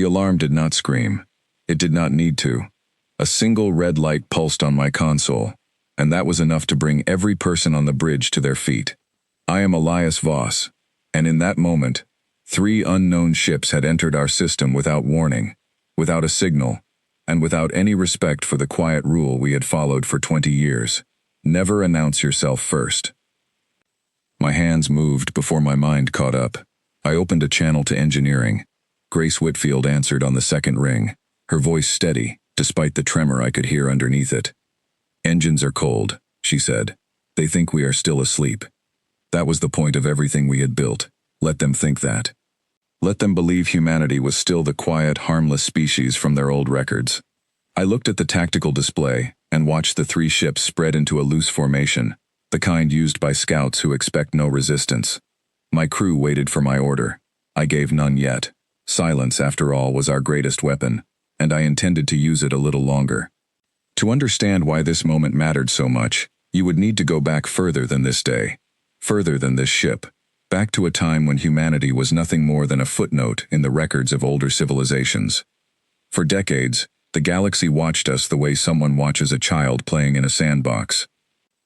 The alarm did not scream. It did not need to. A single red light pulsed on my console, and that was enough to bring every person on the bridge to their feet. I am Elias Voss, and in that moment, 3 unknown ships had entered our system without warning, without a signal, and without any respect for the quiet rule we had followed for 20 years. Never announce yourself first. My hands moved before my mind caught up. I opened a channel to engineering. Grace Whitfield answered on the second ring, her voice steady, despite the tremor I could hear underneath it. "Engines are cold," she said. "They think we are still asleep." That was the point of everything we had built. Let them think that. Let them believe humanity was still the quiet, harmless species from their old records. I looked at the tactical display and watched the 3 ships spread into a loose formation, the kind used by scouts who expect no resistance. My crew waited for my order. I gave none yet. Silence, after all, was our greatest weapon, and I intended to use it a little longer. To understand why this moment mattered so much, you would need to go back further than this day, further than this ship, back to a time when humanity was nothing more than a footnote in the records of older civilizations. For decades, the galaxy watched us the way someone watches a child playing in a sandbox.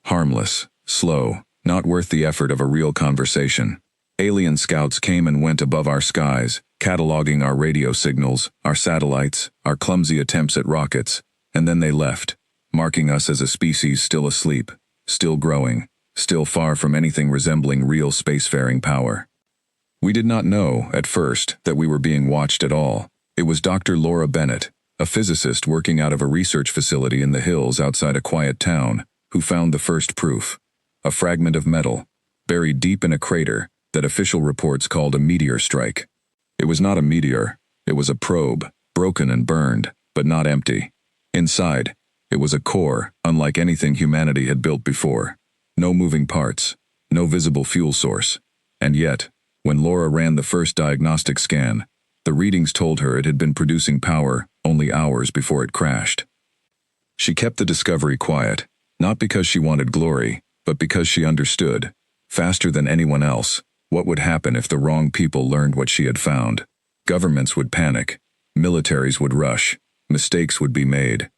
Harmless, slow, not worth the effort of a real conversation. Alien scouts came and went above our skies, cataloging our radio signals, our satellites, our clumsy attempts at rockets, and then they left, marking us as a species still asleep, still growing, still far from anything resembling real spacefaring power. We did not know, at first, that we were being watched at all. It was Dr. Laura Bennett, a physicist working out of a research facility in the hills outside a quiet town, who found the first proof, a fragment of metal, buried deep in a crater that official reports called a meteor strike. It was not a meteor, it was a probe, broken and burned, but not empty. Inside, it was a core, unlike anything humanity had built before. No moving parts, no visible fuel source. And yet, when Laura ran the first diagnostic scan, the readings told her it had been producing power only hours before it crashed. She kept the discovery quiet, not because she wanted glory, but because she understood, faster than anyone else, what would happen if the wrong people learned what she had found. Governments would panic, militaries would rush, mistakes would be made.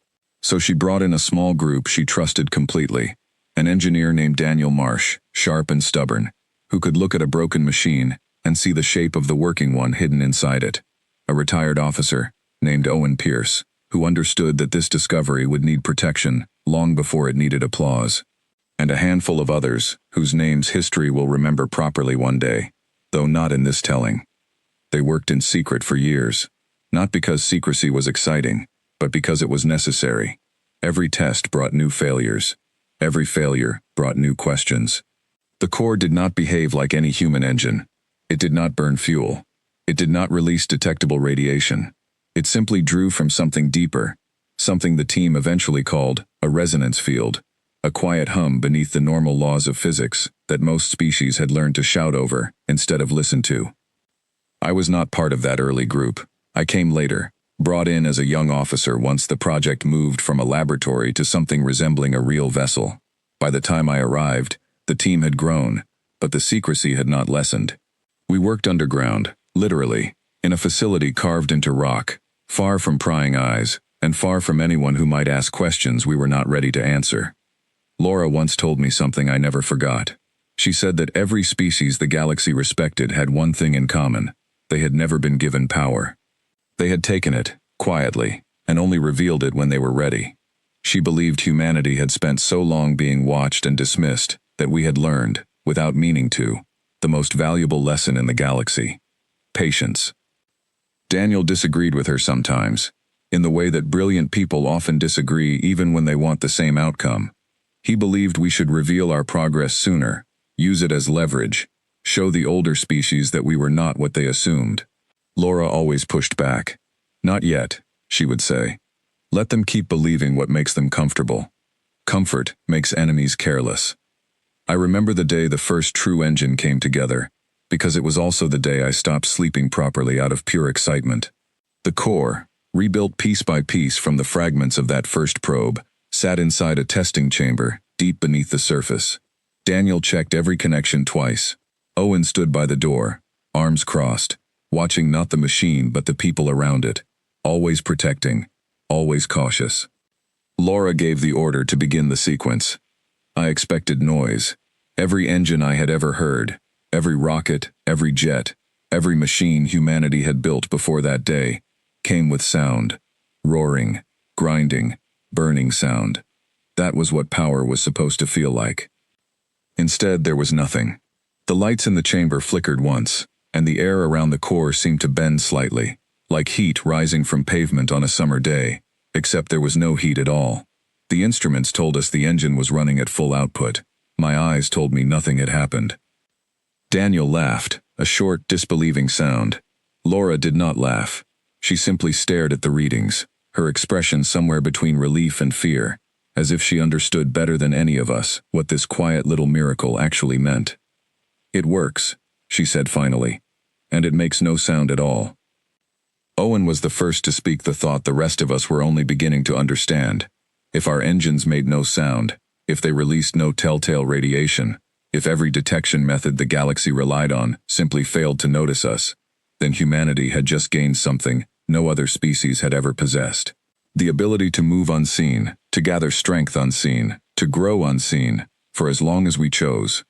So she brought in a small group she trusted completely, an engineer named Daniel Marsh, sharp and stubborn, who could look at a broken machine and see the shape of the working one hidden inside it. A retired officer, named Owen Pierce, who understood that this discovery would need protection long before it needed applause. And a handful of others, whose names history will remember properly one day, though not in this telling. They worked in secret for years, not because secrecy was exciting, but because it was necessary. Every test brought new failures. Every failure brought new questions. The core did not behave like any human engine. It did not burn fuel. It did not release detectable radiation. It simply drew from something deeper, something the team eventually called a resonance field, a quiet hum beneath the normal laws of physics that most species had learned to shout over instead of listen to. I was not part of that early group. I came later, brought in as a young officer once the project moved from a laboratory to something resembling a real vessel. By the time I arrived, the team had grown, but the secrecy had not lessened. We worked underground, literally, in a facility carved into rock, far from prying eyes, and far from anyone who might ask questions we were not ready to answer. Laura once told me something I never forgot. She said that every species the galaxy respected had one thing in common: they had never been given power. They had taken it, quietly, and only revealed it when they were ready. She believed humanity had spent so long being watched and dismissed that we had learned, without meaning to, the most valuable lesson in the galaxy: patience. Daniel disagreed with her sometimes, in the way that brilliant people often disagree even when they want the same outcome. He believed we should reveal our progress sooner, use it as leverage, show the older species that we were not what they assumed. Laura always pushed back. "Not yet," she would say. "Let them keep believing what makes them comfortable. Comfort makes enemies careless." I remember the day the first true engine came together, because it was also the day I stopped sleeping properly out of pure excitement. The core, rebuilt piece by piece from the fragments of that first probe, sat inside a testing chamber, deep beneath the surface. Daniel checked every connection twice. Owen stood by the door, arms crossed, watching not the machine but the people around it, always protecting, always cautious. Laura gave the order to begin the sequence. I expected noise. Every engine I had ever heard, every rocket, every jet, every machine humanity had built before that day, came with sound. Roaring, grinding, burning sound. That was what power was supposed to feel like. Instead, there was nothing. The lights in the chamber flickered once, and the air around the core seemed to bend slightly, like heat rising from pavement on a summer day, except there was no heat at all. The instruments told us the engine was running at full output. My eyes told me nothing had happened. Daniel laughed, a short, disbelieving sound. Laura did not laugh. She simply stared at the readings, her expression somewhere between relief and fear, as if she understood better than any of us what this quiet little miracle actually meant. "It works," she said finally, "and it makes no sound at all." Owen was the first to speak the thought the rest of us were only beginning to understand. If our engines made no sound, if they released no telltale radiation, if every detection method the galaxy relied on simply failed to notice us, then humanity had just gained something no other species had ever possessed. The ability to move unseen, to gather strength unseen, to grow unseen, for as long as we chose.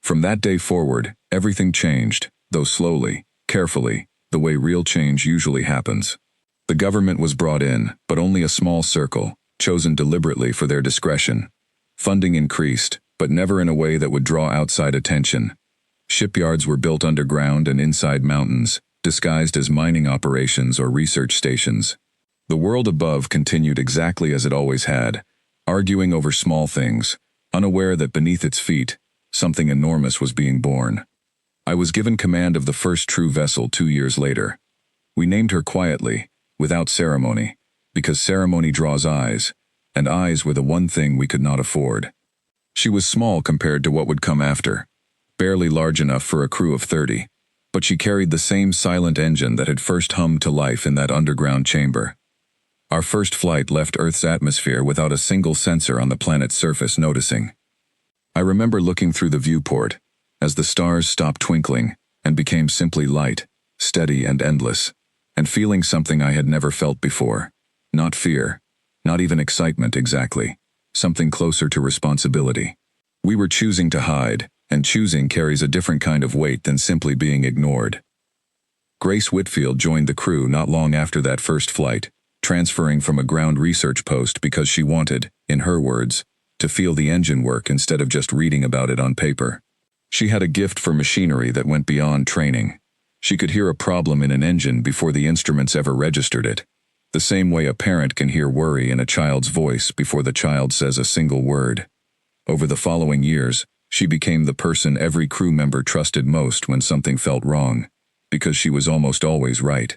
From that day forward, everything changed, though slowly, carefully, the way real change usually happens. The government was brought in, but only a small circle, chosen deliberately for their discretion. Funding increased, but never in a way that would draw outside attention. Shipyards were built underground and inside mountains, disguised as mining operations or research stations. The world above continued exactly as it always had, arguing over small things, unaware that beneath its feet, something enormous was being born. I was given command of the first true vessel 2 years later. We named her quietly, without ceremony, because ceremony draws eyes, and eyes were the one thing we could not afford. She was small compared to what would come after, barely large enough for a crew of 30, but she carried the same silent engine that had first hummed to life in that underground chamber. Our first flight left Earth's atmosphere without a single sensor on the planet's surface noticing. I remember looking through the viewport, as the stars stopped twinkling and became simply light, steady and endless, and feeling something I had never felt before. Not fear, not even excitement exactly, something closer to responsibility. We were choosing to hide, and choosing carries a different kind of weight than simply being ignored. Grace Whitfield joined the crew not long after that first flight, transferring from a ground research post because she wanted, in her words, to feel the engine work instead of just reading about it on paper. She had a gift for machinery that went beyond training. She could hear a problem in an engine before the instruments ever registered it, the same way a parent can hear worry in a child's voice before the child says a single word. Over the following years, she became the person every crew member trusted most when something felt wrong, because she was almost always right.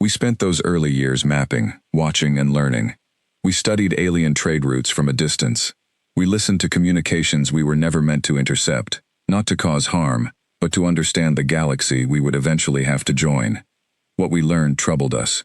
We spent those early years mapping, watching, and learning. We studied alien trade routes from a distance. We listened to communications we were never meant to intercept, not to cause harm, but to understand the galaxy we would eventually have to join. What we learned troubled us.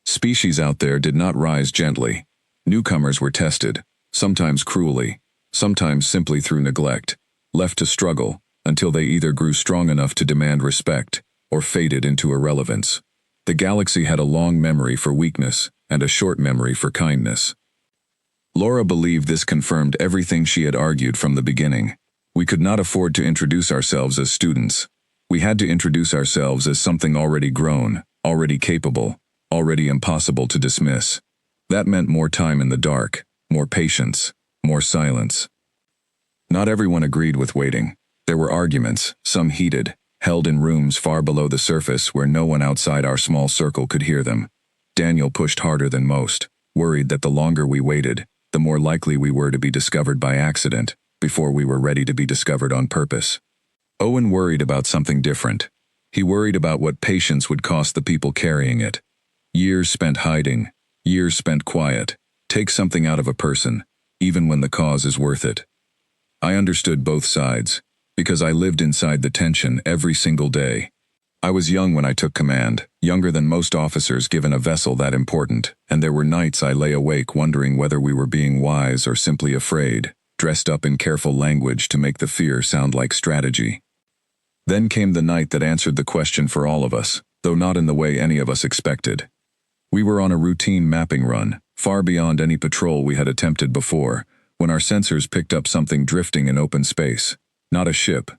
Species out there did not rise gently. Newcomers were tested, sometimes cruelly, sometimes simply through neglect, left to struggle until they either grew strong enough to demand respect or faded into irrelevance. The galaxy had a long memory for weakness and a short memory for kindness. Laura believed this confirmed everything she had argued from the beginning. We could not afford to introduce ourselves as students. We had to introduce ourselves as something already grown, already capable, already impossible to dismiss. That meant more time in the dark, more patience, more silence. Not everyone agreed with waiting. There were arguments, some heated, held in rooms far below the surface where no one outside our small circle could hear them. Daniel pushed harder than most, worried that the longer we waited, the more likely we were to be discovered by accident, before we were ready to be discovered on purpose. Owen worried about something different. He worried about what patience would cost the people carrying it. Years spent hiding, years spent quiet, take something out of a person, even when the cause is worth it. I understood both sides, because I lived inside the tension every single day. I was young when I took command, younger than most officers given a vessel that important, and there were nights I lay awake wondering whether we were being wise or simply afraid, dressed up in careful language to make the fear sound like strategy. Then came the night that answered the question for all of us, though not in the way any of us expected. We were on a routine mapping run, far beyond any patrol we had attempted before, when our sensors picked up something drifting in open space. Not a ship,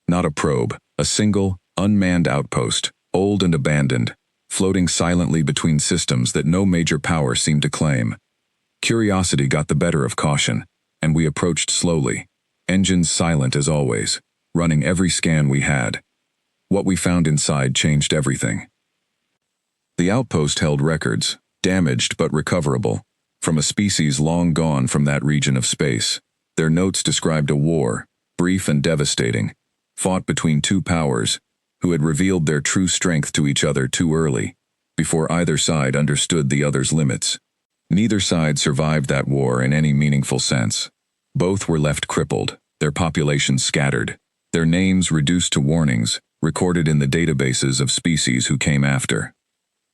not a probe, a single, unmanned outpost, old and abandoned, floating silently between systems that no major power seemed to claim. Curiosity got the better of caution, and we approached slowly, engines silent as always, running every scan we had. What we found inside changed everything. The outpost held records, damaged but recoverable, from a species long gone from that region of space. Their notes described a war, brief and devastating, fought between two powers, who had revealed their true strength to each other too early, before either side understood the other's limits. Neither side survived that war in any meaningful sense. Both were left crippled, their populations scattered, their names reduced to warnings, recorded in the databases of species who came after.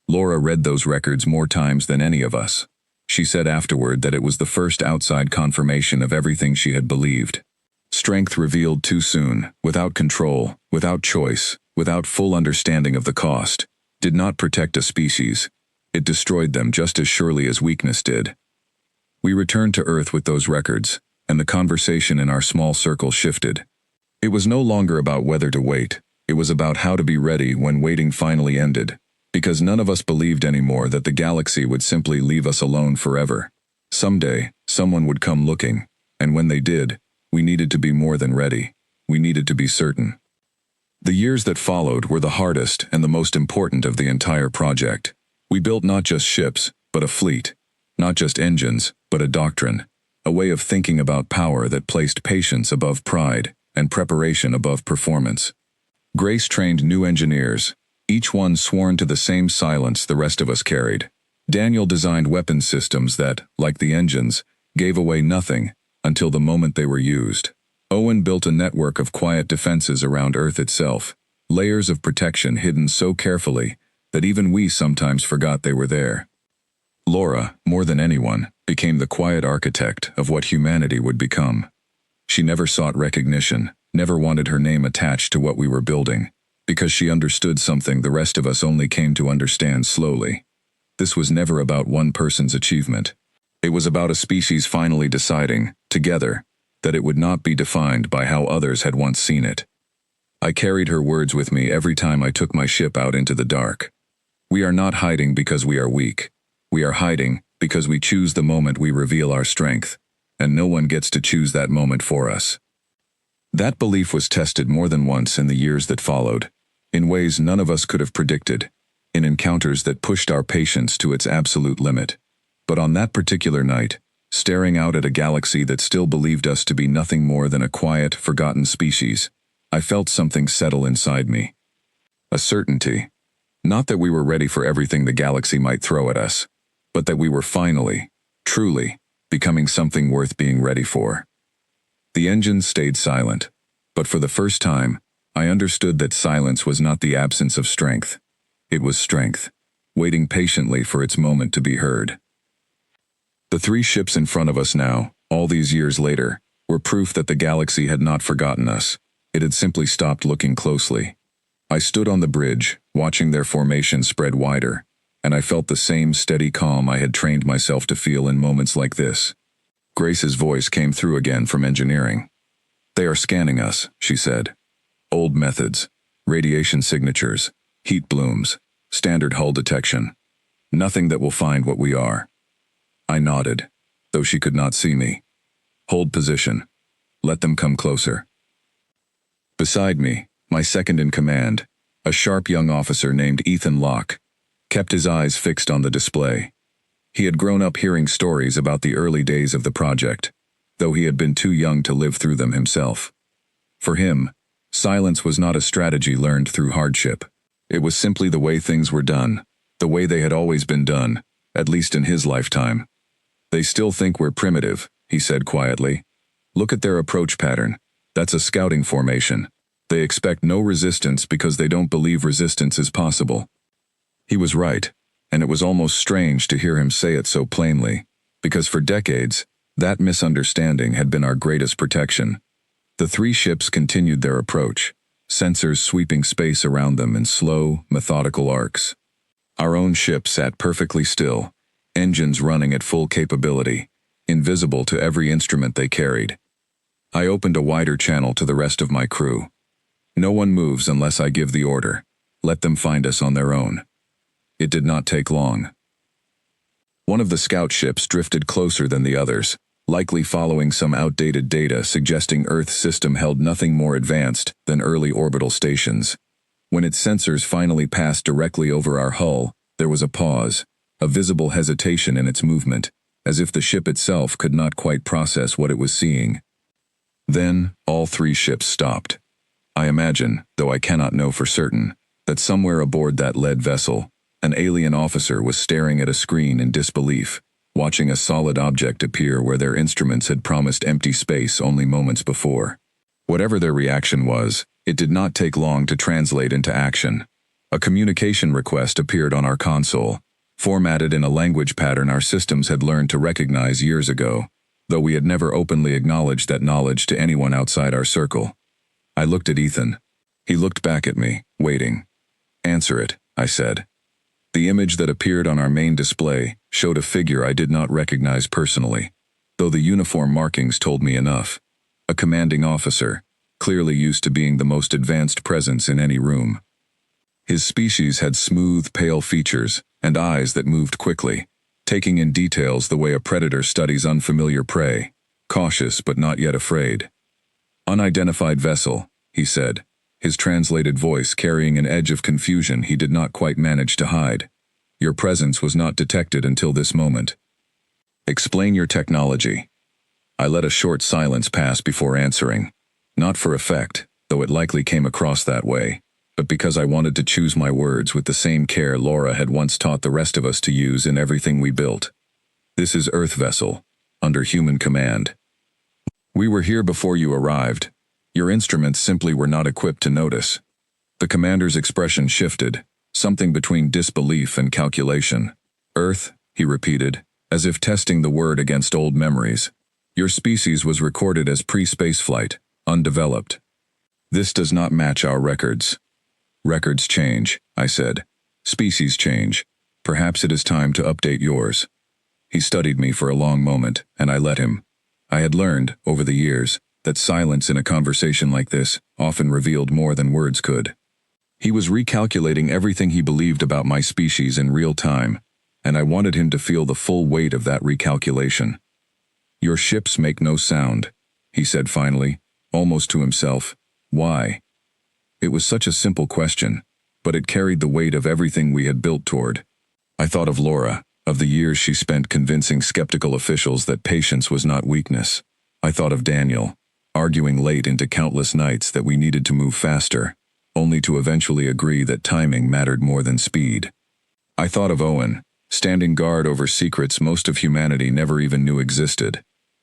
Laura read those records more times than any of us. She said afterward that it was the first outside confirmation of everything she had believed. Strength revealed too soon, without control, without choice, without full understanding of the cost, did not protect a species. It destroyed them just as surely as weakness did. We returned to Earth with those records, and the conversation in our small circle shifted. It was no longer about whether to wait. It was about how to be ready when waiting finally ended, because none of us believed anymore that the galaxy would simply leave us alone forever. Someday, someone would come looking, and when they did, we needed to be more than ready. We needed to be certain. The years that followed were the hardest and the most important of the entire project. We built not just ships, but a fleet. Not just engines, but a doctrine. A way of thinking about power that placed patience above pride and preparation above performance. Grace trained new engineers, each one sworn to the same silence the rest of us carried. Daniel designed weapon systems that, like the engines, gave away nothing until the moment they were used. Owen built a network of quiet defenses around Earth itself, layers of protection hidden so carefully that even we sometimes forgot they were there. Laura, more than anyone, became the quiet architect of what humanity would become. She never sought recognition, never wanted her name attached to what we were building, because she understood something the rest of us only came to understand slowly. This was never about one person's achievement. It was about a species finally deciding, together, that it would not be defined by how others had once seen it. I carried her words with me every time I took my ship out into the dark. We are not hiding because we are weak. We are hiding because we choose the moment we reveal our strength, and no one gets to choose that moment for us. That belief was tested more than once in the years that followed, in ways none of us could have predicted, in encounters that pushed our patience to its absolute limit. But on that particular night, staring out at a galaxy that still believed us to be nothing more than a quiet, forgotten species, I felt something settle inside me. A certainty. Not that we were ready for everything the galaxy might throw at us, but that we were finally, truly, becoming something worth being ready for. The engines stayed silent, but for the first time, I understood that silence was not the absence of strength. It was strength, waiting patiently for its moment to be heard. The three ships in front of us now, all these years later, were proof that the galaxy had not forgotten us. It had simply stopped looking closely. I stood on the bridge, watching their formation spread wider, and I felt the same steady calm I had trained myself to feel in moments like this. Grace's voice came through again from engineering. "They are scanning us," she said. "Old methods, radiation signatures, heat blooms, standard hull detection. Nothing that will find what we are." I nodded, though she could not see me. "Hold position. Let them come closer." Beside me, my second in command, a sharp young officer named Ethan Locke, kept his eyes fixed on the display. He had grown up hearing stories about the early days of the project, though he had been too young to live through them himself. For him, silence was not a strategy learned through hardship. It was simply the way things were done, the way they had always been done, at least in his lifetime. "They still think we're primitive," he said quietly. "Look at their approach pattern. That's a scouting formation. They expect no resistance because they don't believe resistance is possible." He was right, and it was almost strange to hear him say it so plainly, because for decades, that misunderstanding had been our greatest protection. The three ships continued their approach, sensors sweeping space around them in slow, methodical arcs. Our own ship sat perfectly still, engines running at full capability, invisible to every instrument they carried. I opened a wider channel to the rest of my crew. No one moves unless I give the order. Let them find us on their own. It did not take long. One of the scout ships drifted closer than the others, likely following some outdated data suggesting Earth's system held nothing more advanced than early orbital stations. When its sensors finally passed directly over our hull, there was a pause, a visible hesitation in its movement, as if the ship itself could not quite process what it was seeing. Then, all three ships stopped. I imagine, though I cannot know for certain, that somewhere aboard that lead vessel, an alien officer was staring at a screen in disbelief, watching a solid object appear where their instruments had promised empty space only moments before. Whatever their reaction was, it did not take long to translate into action. A communication request appeared on our console, formatted in a language pattern our systems had learned to recognize years ago, though we had never openly acknowledged that knowledge to anyone outside our circle. I looked at Ethan. He looked back at me, waiting. "Answer it," I said. The image that appeared on our main display showed a figure I did not recognize personally, though the uniform markings told me enough. A commanding officer, clearly used to being the most advanced presence in any room. His species had smooth, pale features and eyes that moved quickly, taking in details the way a predator studies unfamiliar prey, cautious but not yet afraid. "Unidentified vessel," he said, his translated voice carrying an edge of confusion he did not quite manage to hide. "Your presence was not detected until this moment. Explain your technology." I let a short silence pass before answering, not for effect, though it likely came across that way, but because I wanted to choose my words with the same care Laura had once taught the rest of us to use in everything we built. "This is Earth vessel, under human command. We were here before you arrived. Your instruments simply were not equipped to notice." The commander's expression shifted, something between disbelief and calculation. "Earth," he repeated, as if testing the word against old memories. "Your species was recorded as pre-spaceflight, undeveloped. This does not match our records." "Records change," I said. "Species change. Perhaps it is time to update yours." He studied me for a long moment, and I let him. I had learned, over the years, that silence in a conversation like this often revealed more than words could. He was recalculating everything he believed about my species in real time, and I wanted him to feel the full weight of that recalculation. "Your ships make no sound," he said finally, almost to himself. "Why?" It was such a simple question, but it carried the weight of everything we had built toward. I thought of Laura, of the years she spent convincing skeptical officials that patience was not weakness. I thought of Daniel, arguing late into countless nights that we needed to move faster, only to eventually agree that timing mattered more than speed. I thought of Owen, standing guard over secrets most of humanity never even knew existed.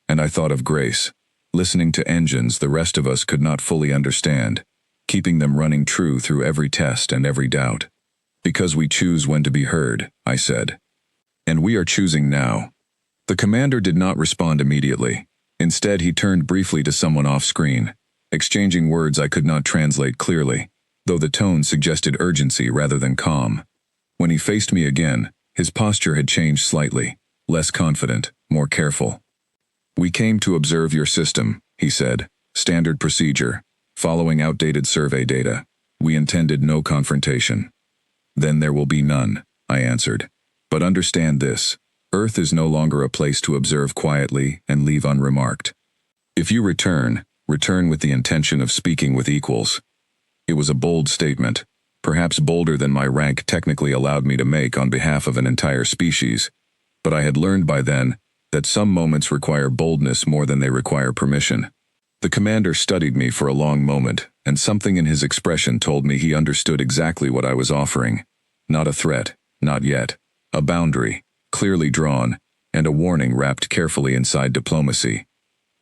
And I thought of Grace, listening to engines the rest of us could not fully understand, keeping them running true through every test and every doubt. "Because we choose when to be heard," I said. "And we are choosing now." The commander did not respond immediately. Instead, he turned briefly to someone off-screen, exchanging words I could not translate clearly, though the tone suggested urgency rather than calm. When he faced me again, his posture had changed slightly, less confident, more careful. "We came to observe your system," he said. "Standard procedure, following outdated survey data. We intended no confrontation." "Then there will be none," I answered. "But understand this. Earth is no longer a place to observe quietly and leave unremarked. If you return with the intention of speaking with equals." It was a bold statement, perhaps bolder than my rank technically allowed me to make on behalf of an entire species, but I had learned by then that some moments require boldness more than they require permission. The commander studied me for a long moment, and something in his expression told me he understood exactly what I was offering. Not a threat, not yet. A boundary, clearly drawn, and a warning wrapped carefully inside diplomacy.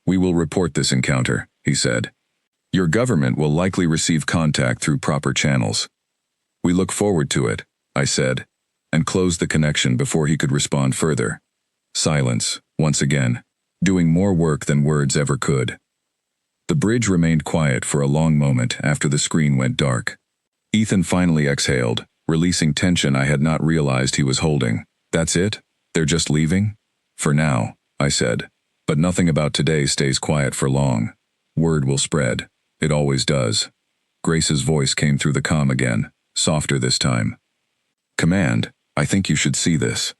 "We will report this encounter," he said. "Your government will likely receive contact through proper channels." "We look forward to it," I said, and closed the connection before he could respond further. Silence, once again, doing more work than words ever could. The bridge remained quiet for a long moment after the screen went dark. Ethan finally exhaled, releasing tension I had not realized he was holding. That's it? They're just leaving? For now, I said. But nothing about today stays quiet for long. Word will spread. It always does. Grace's voice came through the comm again, softer this time. Command, I think you should see this.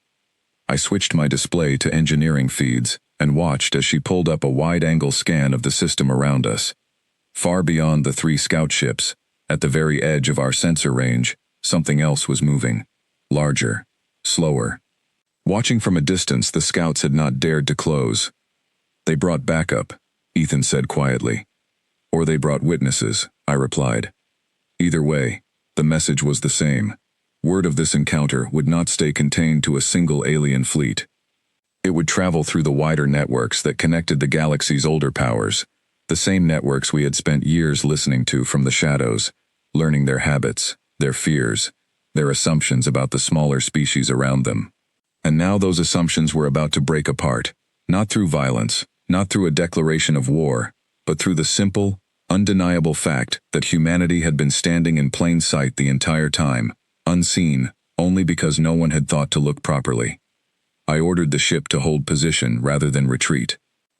I switched my display to engineering feeds and watched as she pulled up a wide-angle scan of the system around us. Far beyond the 3 scout ships, at the very edge of our sensor range, something else was moving. Larger. Slower. Watching from a distance, the scouts had not dared to close. They brought backup, Ethan said quietly. Or they brought witnesses, I replied. Either way, the message was the same. Word of this encounter would not stay contained to a single alien fleet. It would travel through the wider networks that connected the galaxy's older powers, the same networks we had spent years listening to from the shadows, learning their habits, their fears, their assumptions about the smaller species around them. And now those assumptions were about to break apart, not through violence, not through a declaration of war, but through the simple, undeniable fact that humanity had been standing in plain sight the entire time, unseen, only because no one had thought to look properly. I ordered the ship to hold position rather than retreat.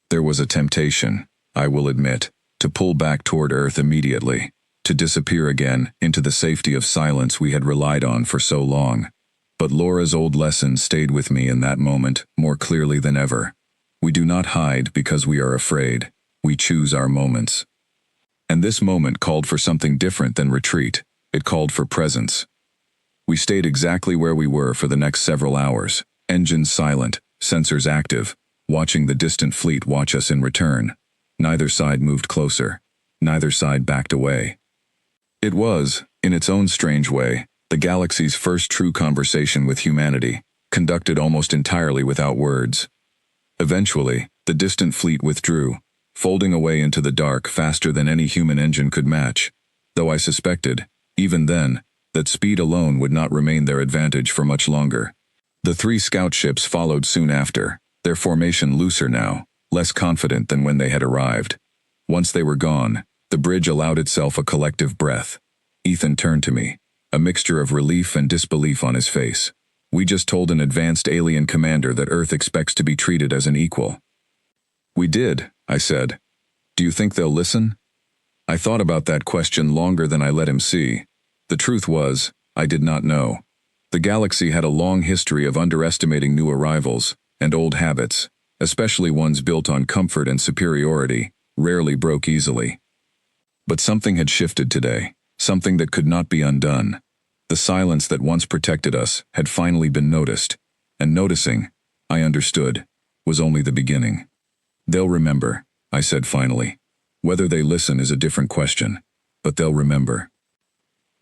There was a temptation, I will admit, to pull back toward Earth immediately, to disappear again into the safety of silence we had relied on for so long. But Laura's old lesson stayed with me in that moment more clearly than ever. We do not hide because we are afraid. We choose our moments. And this moment called for something different than retreat. It called for presence. We stayed exactly where we were for the next several hours, engines silent, sensors active, watching the distant fleet watch us in return. Neither side moved closer. Neither side backed away. It was, in its own strange way, the galaxy's first true conversation with humanity, conducted almost entirely without words. Eventually, the distant fleet withdrew, folding away into the dark faster than any human engine could match, though I suspected, even then, that speed alone would not remain their advantage for much longer. The 3 scout ships followed soon after, their formation looser now, less confident than when they had arrived. Once they were gone, the bridge allowed itself a collective breath. Ethan turned to me, a mixture of relief and disbelief on his face. We just told an advanced alien commander that Earth expects to be treated as an equal. We did, I said. Do you think they'll listen? I thought about that question longer than I let him see. The truth was, I did not know. The galaxy had a long history of underestimating new arrivals, and old habits, especially ones built on comfort and superiority, rarely broke easily. But something had shifted today, something that could not be undone. The silence that once protected us had finally been noticed, and noticing, I understood, was only the beginning. They'll remember, I said finally. Whether they listen is a different question, but they'll remember.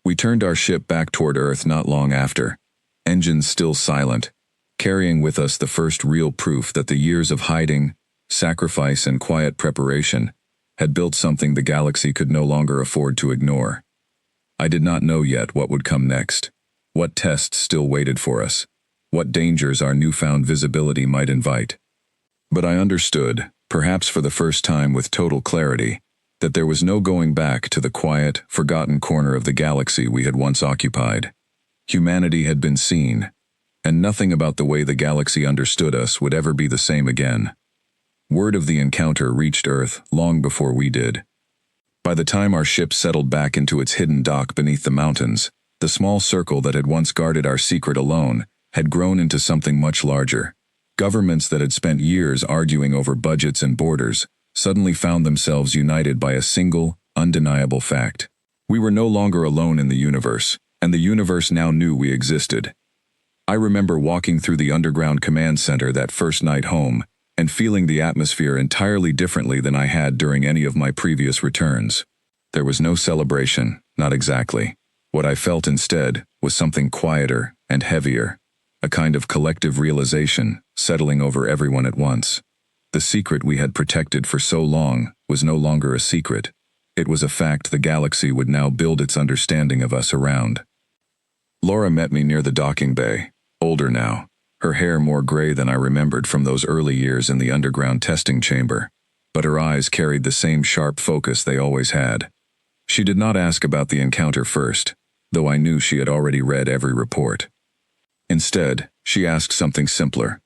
We turned our ship back toward Earth not long after, engines still silent, carrying with us the first real proof that the years of hiding, sacrifice, and quiet preparation had built something the galaxy could no longer afford to ignore. I did not know yet what would come next, what tests still waited for us, what dangers our newfound visibility might invite. But I understood, perhaps for the first time with total clarity, that there was no going back to the quiet, forgotten corner of the galaxy we had once occupied. Humanity had been seen, and nothing about the way the galaxy understood us would ever be the same again. Word of the encounter reached Earth long before we did. By the time our ship settled back into its hidden dock beneath the mountains, the small circle that had once guarded our secret alone had grown into something much larger. Governments that had spent years arguing over budgets and borders suddenly found themselves united by a single, undeniable fact. We were no longer alone in the universe, and the universe now knew we existed. I remember walking through the underground command center that first night home, and feeling the atmosphere entirely differently than I had during any of my previous returns. There was no celebration, not exactly. What I felt instead was something quieter and heavier, a kind of collective realization settling over everyone at once. The secret we had protected for so long was no longer a secret. It was a fact the galaxy would now build its understanding of us around. Laura met me near the docking bay, older now, her hair more gray than I remembered from those early years in the underground testing chamber. but her eyes carried the same sharp focus they always had. She did not ask about the encounter first, though I knew she had already read every report. Instead, she asked something simpler.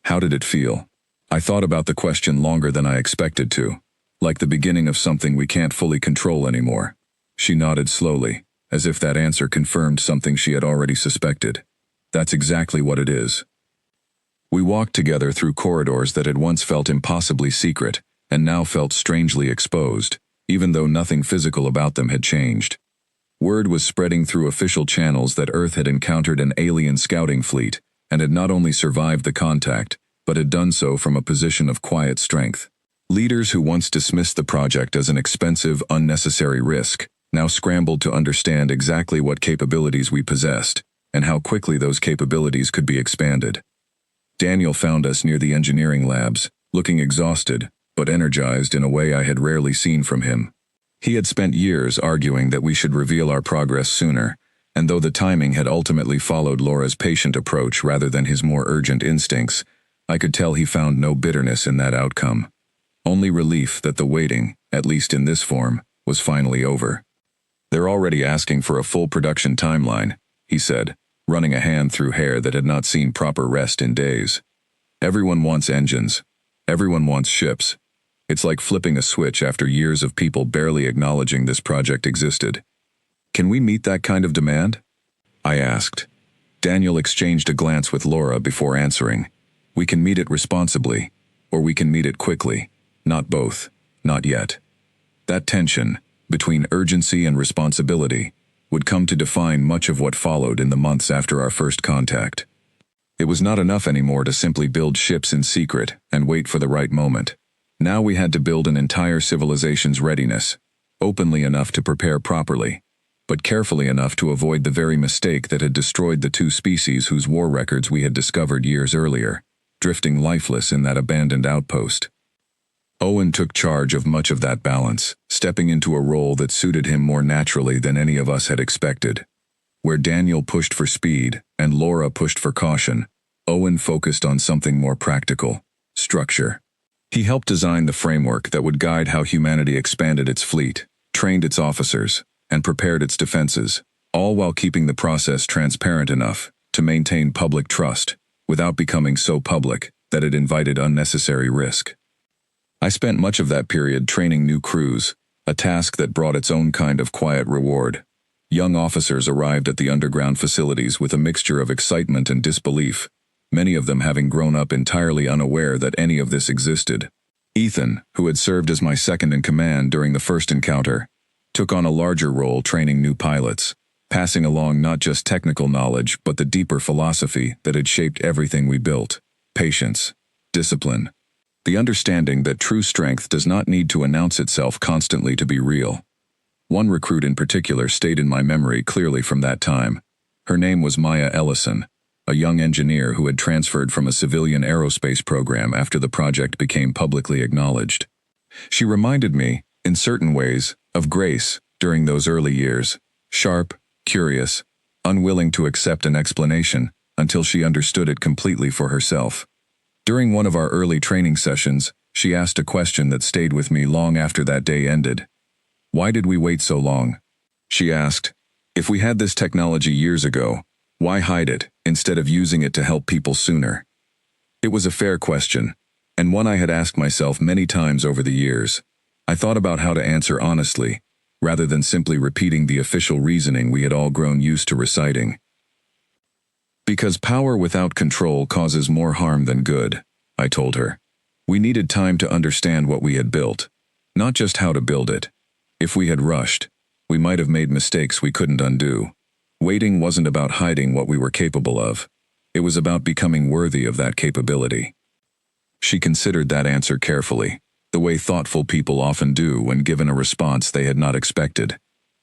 How did it feel? I thought about the question longer than I expected to, like the beginning of something we can't fully control anymore. She nodded slowly, as if that answer confirmed something she had already suspected. That's exactly what it is. We walked together through corridors that had once felt impossibly secret, and now felt strangely exposed, even though nothing physical about them had changed. Word was spreading through official channels that Earth had encountered an alien scouting fleet, and had not only survived the contact, but had done so from a position of quiet strength. Leaders who once dismissed the project as an expensive, unnecessary risk, now scrambled to understand exactly what capabilities we possessed, and how quickly those capabilities could be expanded. Daniel found us near the engineering labs, looking exhausted, but energized in a way I had rarely seen from him. He had spent years arguing that we should reveal our progress sooner, and though the timing had ultimately followed Laura's patient approach rather than his more urgent instincts, I could tell he found no bitterness in that outcome. Only relief that the waiting, at least in this form, was finally over. They're already asking for a full production timeline, he said, running a hand through hair that had not seen proper rest in days. Everyone wants engines. Everyone wants ships. It's like flipping a switch after years of people barely acknowledging this project existed. Can we meet that kind of demand? I asked. Daniel exchanged a glance with Laura before answering. We can meet it responsibly, or we can meet it quickly. Not both. Not yet. That tension, between urgency and responsibility, would come to define much of what followed in the months after our first contact. It was not enough anymore to simply build ships in secret and wait for the right moment. Now we had to build an entire civilization's readiness, openly enough to prepare properly, but carefully enough to avoid the very mistake that had destroyed the two species whose war records we had discovered years earlier, drifting lifeless in that abandoned outpost. Owen took charge of much of that balance, stepping into a role that suited him more naturally than any of us had expected. Where Daniel pushed for speed and Laura pushed for caution, Owen focused on something more practical: structure. He helped design the framework that would guide how humanity expanded its fleet, trained its officers, and prepared its defenses, all while keeping the process transparent enough to maintain public trust, without becoming so public that it invited unnecessary risk. I spent much of that period training new crews, a task that brought its own kind of quiet reward. Young officers arrived at the underground facilities with a mixture of excitement and disbelief, many of them having grown up entirely unaware that any of this existed. Ethan, who had served as my second-in-command during the first encounter, took on a larger role training new pilots, passing along not just technical knowledge but the deeper philosophy that had shaped everything we built: patience, discipline, the understanding that true strength does not need to announce itself constantly to be real. One recruit in particular stayed in my memory clearly from that time. Her name was Maya Ellison, a young engineer who had transferred from a civilian aerospace program after the project became publicly acknowledged. She reminded me, in certain ways, of Grace during those early years: sharp, curious, unwilling to accept an explanation until she understood it completely for herself. During one of our early training sessions, she asked a question that stayed with me long after that day ended. Why did we wait so long? She asked. If we had this technology years ago, why hide it instead of using it to help people sooner? It was a fair question, and one I had asked myself many times over the years. I thought about how to answer honestly, rather than simply repeating the official reasoning we had all grown used to reciting. Because power without control causes more harm than good, I told her. We needed time to understand what we had built, not just how to build it. If we had rushed, we might have made mistakes we couldn't undo. Waiting wasn't about hiding what we were capable of. It was about becoming worthy of that capability. She considered that answer carefully, the way thoughtful people often do when given a response they had not expected.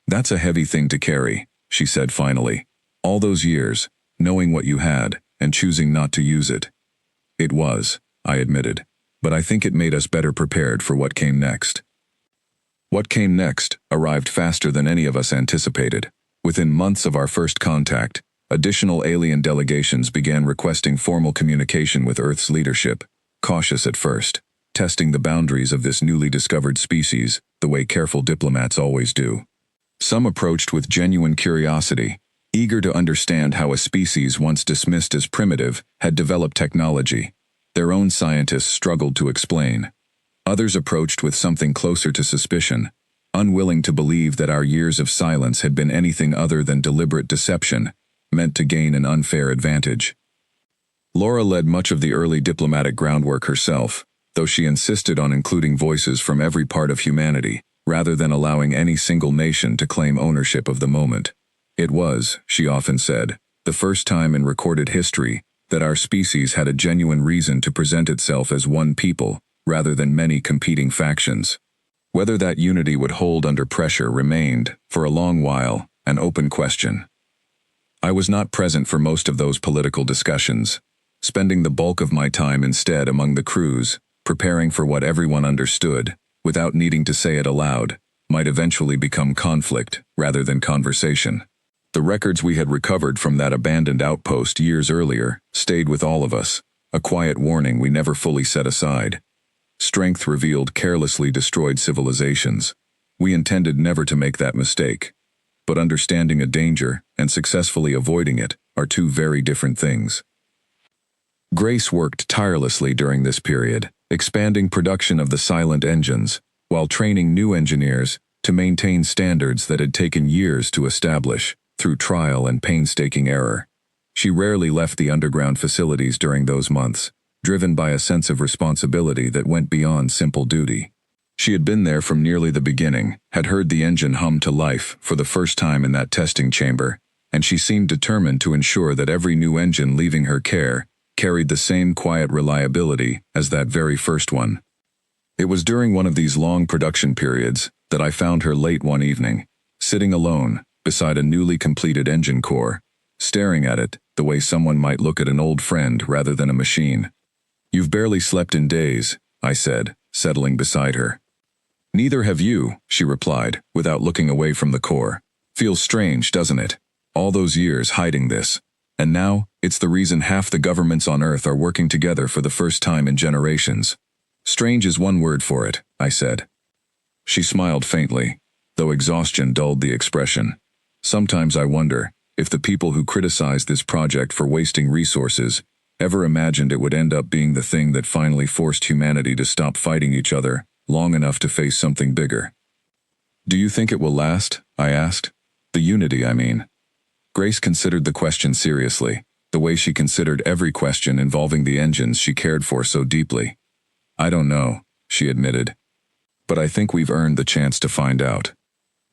That's a heavy thing to carry, she said finally. All those years, knowing what you had, and choosing not to use it. It was, I admitted, but I think it made us better prepared for what came next. What came next arrived faster than any of us anticipated. Within months of our first contact, additional alien delegations began requesting formal communication with Earth's leadership, cautious at first. testing the boundaries of this newly discovered species, the way careful diplomats always do. Some approached with genuine curiosity, eager to understand how a species once dismissed as primitive had developed technology their own scientists struggled to explain. Others approached with something closer to suspicion, unwilling to believe that our years of silence had been anything other than deliberate deception, meant to gain an unfair advantage. Laura led much of the early diplomatic groundwork herself, though she insisted on including voices from every part of humanity, rather than allowing any single nation to claim ownership of the moment. It was, she often said, the first time in recorded history that our species had a genuine reason to present itself as one people, rather than many competing factions. Whether that unity would hold under pressure remained, for a long while, an open question. I was not present for most of those political discussions, spending the bulk of my time instead among the crews, preparing for what everyone understood, without needing to say it aloud, might eventually become conflict rather than conversation. The records we had recovered from that abandoned outpost years earlier stayed with all of us, a quiet warning we never fully set aside. Strength revealed carelessly destroyed civilizations. We intended never to make that mistake. But understanding a danger and successfully avoiding it are two very different things. Grace worked tirelessly during this period, expanding production of the silent engines, while training new engineers to maintain standards that had taken years to establish, through trial and painstaking error. She rarely left the underground facilities during those months, driven by a sense of responsibility that went beyond simple duty. She had been there from nearly the beginning, had heard the engine hum to life for the first time in that testing chamber, and she seemed determined to ensure that every new engine leaving her care carried the same quiet reliability as that very first one. It was during one of these long production periods that I found her late one evening, sitting alone beside a newly completed engine core, staring at it the way someone might look at an old friend rather than a machine. "You've barely slept in days," I said, settling beside her. "Neither have you," she replied, without looking away from the core. "Feels strange, doesn't it? All those years hiding this. And now, it's the reason half the governments on Earth are working together for the first time in generations." "Strange is one word for it," I said. She smiled faintly, though exhaustion dulled the expression. "Sometimes I wonder if the people who criticized this project for wasting resources ever imagined it would end up being the thing that finally forced humanity to stop fighting each other long enough to face something bigger." "Do you think it will last?" I asked. "The unity, I mean." Grace considered the question seriously, the way she considered every question involving the engines she cared for so deeply. "I don't know," she admitted. "But I think we've earned the chance to find out."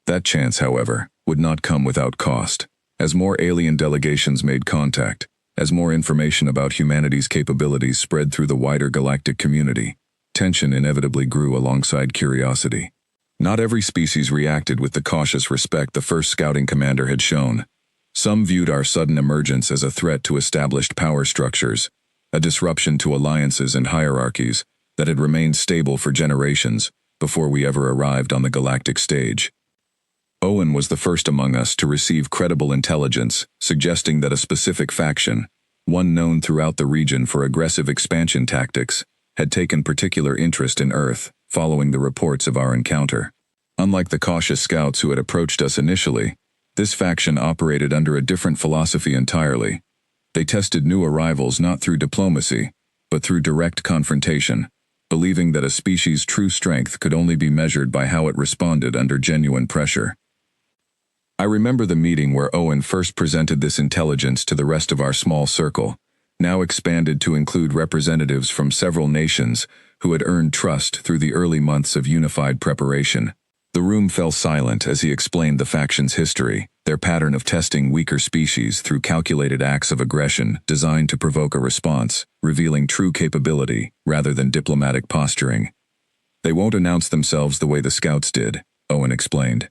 That chance, however, would not come without cost. As more alien delegations made contact, as more information about humanity's capabilities spread through the wider galactic community, tension inevitably grew alongside curiosity. Not every species reacted with the cautious respect the first scouting commander had shown. Some viewed our sudden emergence as a threat to established power structures, a disruption to alliances and hierarchies that had remained stable for generations before we ever arrived on the galactic stage. Owen was the first among us to receive credible intelligence suggesting that a specific faction, one known throughout the region for aggressive expansion tactics, had taken particular interest in Earth following the reports of our encounter. Unlike the cautious scouts who had approached us initially, this faction operated under a different philosophy entirely. They tested new arrivals not through diplomacy, but through direct confrontation, believing that a species' true strength could only be measured by how it responded under genuine pressure. I remember the meeting where Owen first presented this intelligence to the rest of our small circle, now expanded to include representatives from several nations who had earned trust through the early months of unified preparation. The room fell silent as he explained the faction's history, their pattern of testing weaker species through calculated acts of aggression designed to provoke a response, revealing true capability rather than diplomatic posturing. "They won't announce themselves the way the scouts did," Owen explained.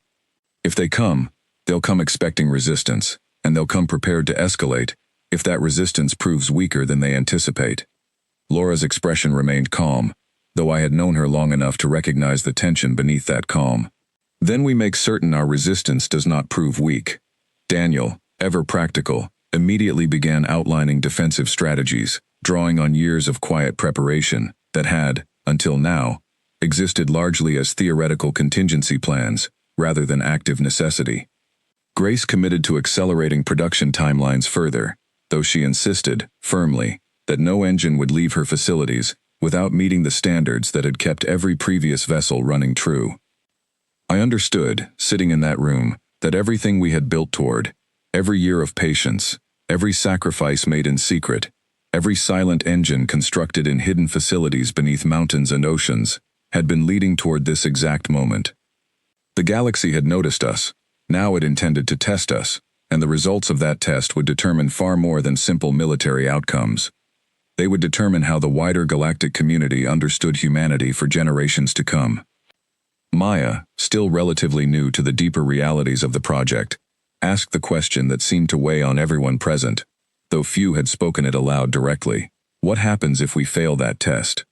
"If they come, they'll come expecting resistance, and they'll come prepared to escalate if that resistance proves weaker than they anticipate." Laura's expression remained calm, though I had known her long enough to recognize the tension beneath that calm. "Then we make certain our resistance does not prove weak." Daniel, ever practical, immediately began outlining defensive strategies, drawing on years of quiet preparation that had, until now, existed largely as theoretical contingency plans, rather than active necessity. Grace committed to accelerating production timelines further, though she insisted, firmly, that no engine would leave her facilities without meeting the standards that had kept every previous vessel running true. I understood, sitting in that room, that everything we had built toward, every year of patience, every sacrifice made in secret, every silent engine constructed in hidden facilities beneath mountains and oceans, had been leading toward this exact moment. The galaxy had noticed us. Now it intended to test us, and the results of that test would determine far more than simple military outcomes. They would determine how the wider galactic community understood humanity for generations to come. Maya, still relatively new to the deeper realities of the project, asked the question that seemed to weigh on everyone present, though few had spoken it aloud directly. What happens if we fail that test?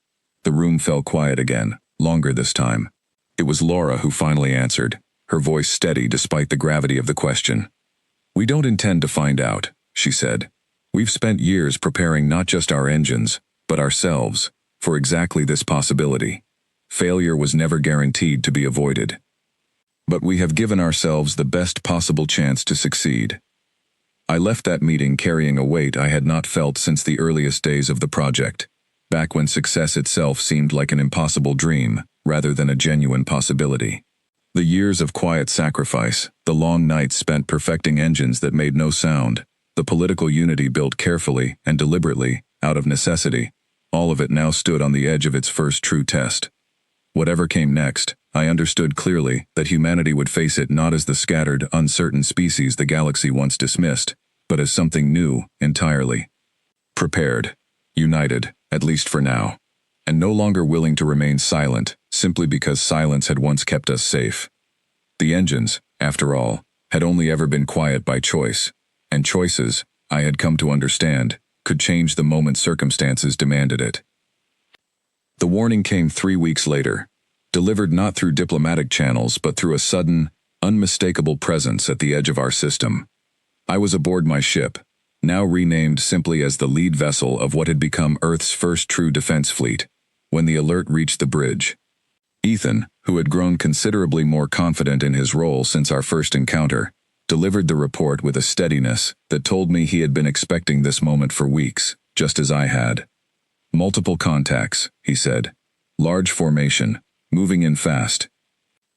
The room fell quiet again, longer this time. It was Laura who finally answered, her voice steady despite the gravity of the question. "We don't intend to find out," she said. "We've spent years preparing not just our engines, but ourselves, for exactly this possibility. Failure was never guaranteed to be avoided. But we have given ourselves the best possible chance to succeed." I left that meeting carrying a weight I had not felt since the earliest days of the project, back when success itself seemed like an impossible dream, rather than a genuine possibility. The years of quiet sacrifice, the long nights spent perfecting engines that made no sound, the political unity built carefully and deliberately, out of necessity, all of it now stood on the edge of its first true test. Whatever came next, I understood clearly that humanity would face it not as the scattered, uncertain species the galaxy once dismissed, but as something new, entirely. Prepared, united, at least for now, and no longer willing to remain silent, simply because silence had once kept us safe. The engines, after all, had only ever been quiet by choice, and choices, I had come to understand, could change the moment circumstances demanded it. The warning came 3 weeks later, delivered not through diplomatic channels but through a sudden, unmistakable presence at the edge of our system. I was aboard my ship, now renamed simply as the lead vessel of what had become Earth's first true defense fleet, when the alert reached the bridge. Ethan, who had grown considerably more confident in his role since our first encounter, delivered the report with a steadiness that told me he had been expecting this moment for weeks, just as I had. "Multiple contacts," he said. "Large formation, moving in fast.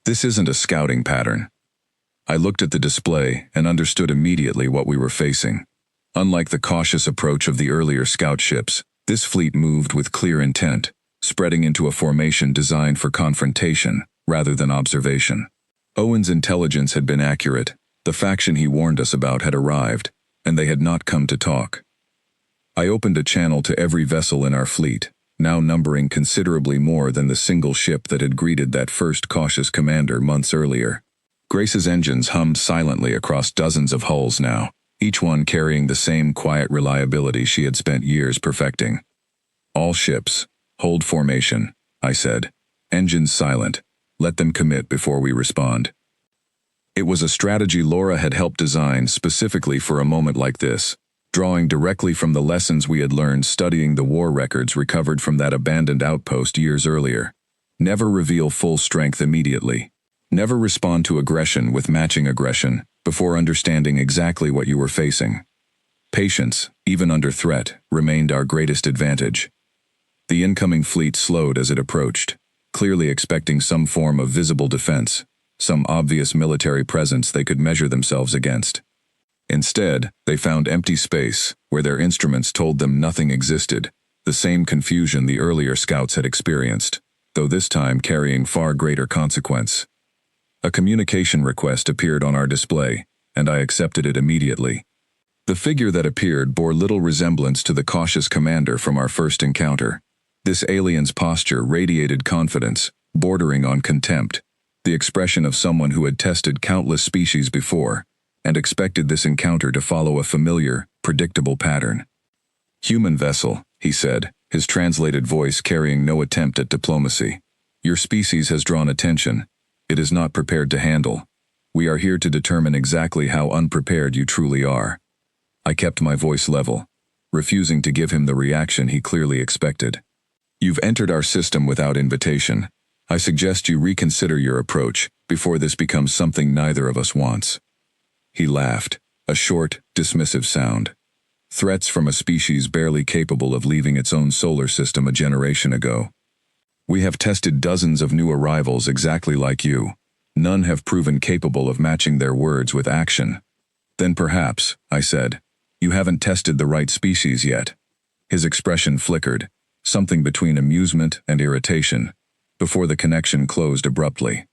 This isn't a scouting pattern." I looked at the display and understood immediately what we were facing. Unlike the cautious approach of the earlier scout ships, this fleet moved with clear intent, spreading into a formation designed for confrontation rather than observation. Owen's intelligence had been accurate. The faction he warned us about had arrived, and they had not come to talk. I opened a channel to every vessel in our fleet, now numbering considerably more than the single ship that had greeted that first cautious commander months earlier. Grace's engines hummed silently across dozens of hulls now, each one carrying the same quiet reliability she had spent years perfecting. "All ships, hold formation," I said. "Engines silent. Let them commit before we respond." It was a strategy Laura had helped design specifically for a moment like this, drawing directly from the lessons we had learned studying the war records recovered from that abandoned outpost years earlier. Never reveal full strength immediately. Never respond to aggression with matching aggression before understanding exactly what you were facing. Patience, even under threat, remained our greatest advantage. The incoming fleet slowed as it approached, clearly expecting some form of visible defense, some obvious military presence they could measure themselves against. Instead, they found empty space, where their instruments told them nothing existed, the same confusion the earlier scouts had experienced, though this time carrying far greater consequence. A communication request appeared on our display, and I accepted it immediately. The figure that appeared bore little resemblance to the cautious commander from our first encounter. This alien's posture radiated confidence, bordering on contempt, the expression of someone who had tested countless species before, and expected this encounter to follow a familiar, predictable pattern. "Human vessel," he said, his translated voice carrying no attempt at diplomacy. "Your species has drawn attention. It is not prepared to handle. We are here to determine exactly how unprepared you truly are." I kept my voice level, refusing to give him the reaction he clearly expected. You've entered our system without invitation. I suggest you reconsider your approach before this becomes something neither of us wants." He laughed, a short, dismissive sound. Threats from a species barely capable of leaving its own solar system a generation ago. "We have tested dozens of new arrivals exactly like you. None have proven capable of matching their words with action." "Then perhaps," I said, "you haven't tested the right species yet." His expression flickered, something between amusement and irritation, before the connection closed abruptly.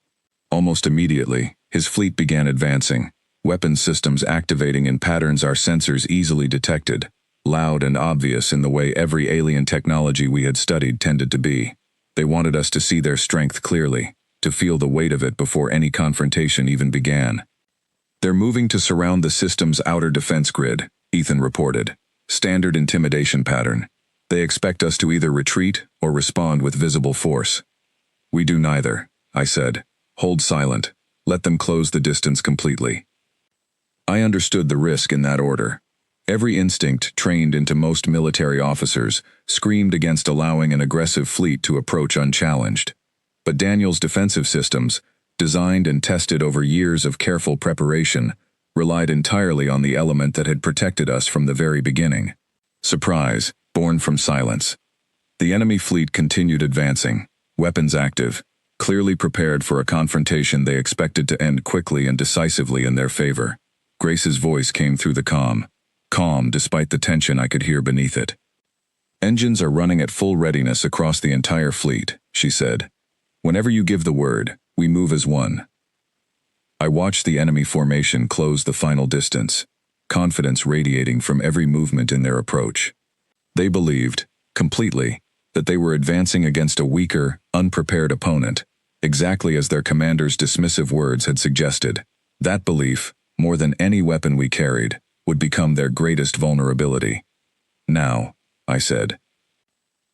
Almost immediately, his fleet began advancing, weapon systems activating in patterns our sensors easily detected, loud and obvious in the way every alien technology we had studied tended to be. They wanted us to see their strength clearly, to feel the weight of it before any confrontation even began. "They're moving to surround the system's outer defense grid," Ethan reported. "Standard intimidation pattern. They expect us to either retreat or respond with visible force." "We do neither," I said. "Hold silent. Let them close the distance completely." I understood the risk in that order. Every instinct trained into most military officers screamed against allowing an aggressive fleet to approach unchallenged. But Daniel's defensive systems, designed and tested over years of careful preparation, relied entirely on the element that had protected us from the very beginning: surprise, born from silence. The enemy fleet continued advancing, weapons active, clearly prepared for a confrontation they expected to end quickly and decisively in their favor. Grace's voice came through the calm despite the tension I could hear beneath it. "Engines are running at full readiness across the entire fleet," she said. "Whenever you give the word, we move as one." I watched the enemy formation close the final distance, confidence radiating from every movement in their approach. They believed, completely, that they were advancing against a weaker, unprepared opponent, exactly as their commander's dismissive words had suggested. That belief, more than any weapon we carried, would become their greatest vulnerability. "Now," I said.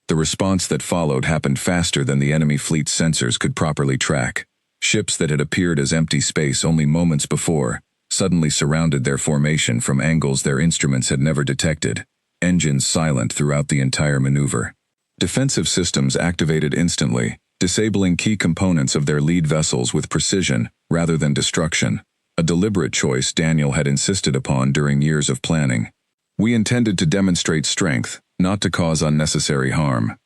The response that followed happened faster than the enemy fleet's sensors could properly track. Ships that had appeared as empty space only moments before suddenly surrounded their formation from angles their instruments had never detected, engines silent throughout the entire maneuver. Defensive systems activated instantly, disabling key components of their lead vessels with precision rather than destruction, a deliberate choice Daniel had insisted upon during years of planning. We intended to demonstrate strength, not to cause unnecessary harm.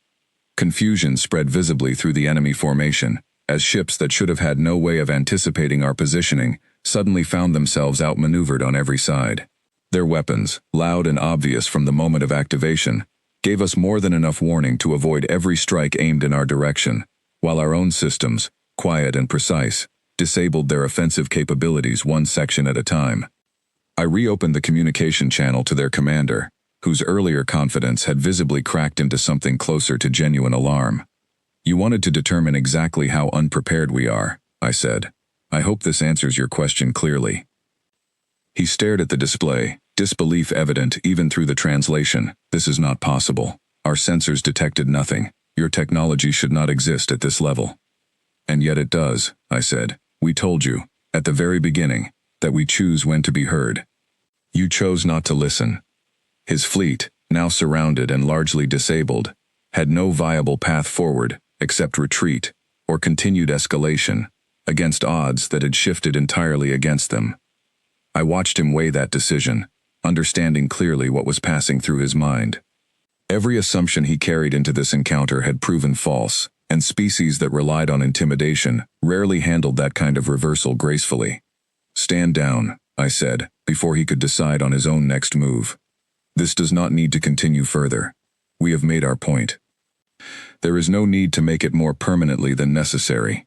Confusion spread visibly through the enemy formation, as ships that should have had no way of anticipating our positioning suddenly found themselves outmaneuvered on every side. Their weapons, loud and obvious from the moment of activation, gave us more than enough warning to avoid every strike aimed in our direction, while our own systems, quiet and precise, disabled their offensive capabilities one section at a time. I reopened the communication channel to their commander, whose earlier confidence had visibly cracked into something closer to genuine alarm. "You wanted to determine exactly how unprepared we are," I said. "I hope this answers your question clearly." He stared at the display, disbelief evident even through the translation. "This is not possible. Our sensors detected nothing. Your technology should not exist at this level." "And yet it does," I said. "We told you, at the very beginning, that we choose when to be heard. You chose not to listen." His fleet, now surrounded and largely disabled, had no viable path forward except retreat or continued escalation, against odds that had shifted entirely against them. I watched him weigh that decision, understanding clearly what was passing through his mind. Every assumption he carried into this encounter had proven false, and species that relied on intimidation rarely handled that kind of reversal gracefully. "Stand down," I said, before he could decide on his own next move. "This does not need to continue further. We have made our point. There is no need to make it more permanently than necessary."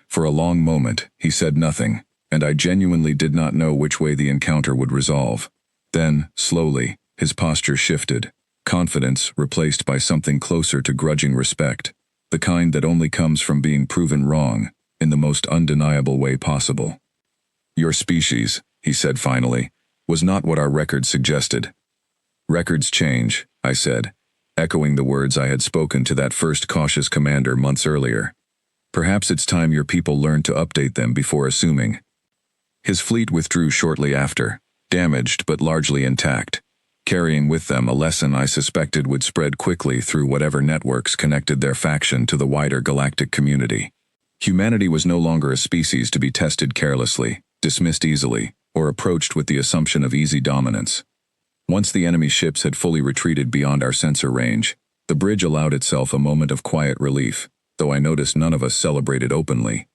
For a long moment, he said nothing, and I genuinely did not know which way the encounter would resolve. Then, slowly, his posture shifted, confidence replaced by something closer to grudging respect, the kind that only comes from being proven wrong in the most undeniable way possible. "Your species," he said finally, "was not what our records suggested." "Records change," I said, echoing the words I had spoken to that first cautious commander months earlier. "Perhaps it's time your people learned to update them before assuming." His fleet withdrew shortly after, damaged but largely intact. carrying with them a lesson I suspected would spread quickly through whatever networks connected their faction to the wider galactic community. Humanity was no longer a species to be tested carelessly, dismissed easily, or approached with the assumption of easy dominance. Once the enemy ships had fully retreated beyond our sensor range, the bridge allowed itself a moment of quiet relief, though I noticed none of us celebrated openly.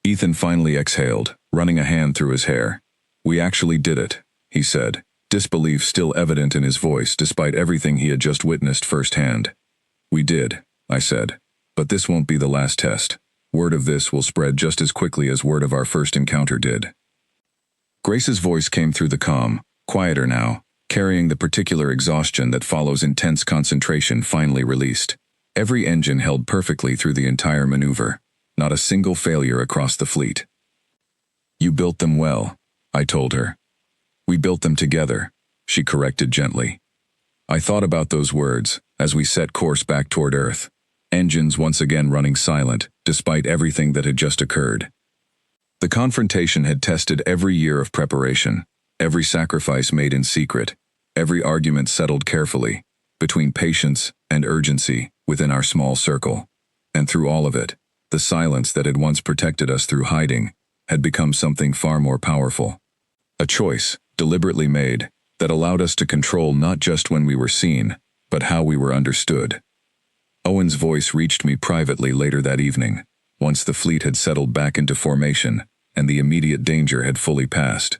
Ethan finally exhaled, running a hand through his hair. "We actually did it," he said, disbelief still evident in his voice despite everything he had just witnessed firsthand. "We did," I said, "but this won't be the last test. Word of this will spread just as quickly as word of our first encounter did." Grace's voice came through the comm, quieter now, carrying the particular exhaustion that follows intense concentration finally released. Every engine held perfectly through the entire maneuver, not a single failure across the fleet. "You built them well," I told her. "We built them together," she corrected gently. I thought about those words as we set course back toward Earth, engines once again running silent, despite everything that had just occurred. The confrontation had tested every year of preparation, every sacrifice made in secret, every argument settled carefully, between patience and urgency within our small circle. And through all of it, the silence that had once protected us through hiding had become something far more powerful. A choice, deliberately made, that allowed us to control not just when we were seen, but how we were understood. Owen's voice reached me privately later that evening, once the fleet had settled back into formation and the immediate danger had fully passed.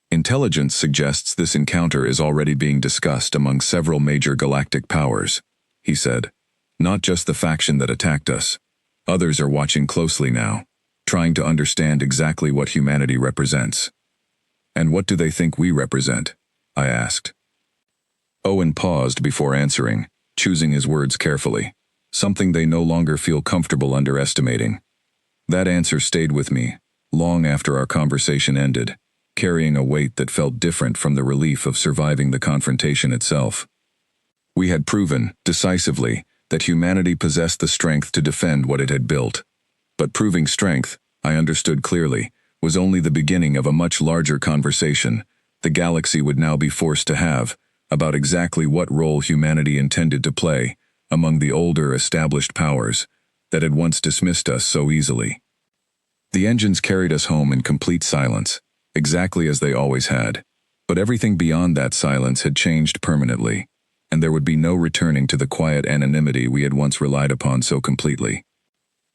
"Intelligence suggests this encounter is already being discussed among several major galactic powers," he said. "Not just the faction that attacked us. Others are watching closely now, trying to understand exactly what humanity represents." "And what do they think we represent?" I asked. Owen paused before answering, choosing his words carefully, something they no longer feel comfortable underestimating. That answer stayed with me, long after our conversation ended, carrying a weight that felt different from the relief of surviving the confrontation itself. We had proven, decisively, that humanity possessed the strength to defend what it had built. But proving strength, I understood clearly, was only the beginning of a much larger conversation the galaxy would now be forced to have about exactly what role humanity intended to play among the older established powers that had once dismissed us so easily. The engines carried us home in complete silence, exactly as they always had, but everything beyond that silence had changed permanently, and there would be no returning to the quiet anonymity we had once relied upon so completely.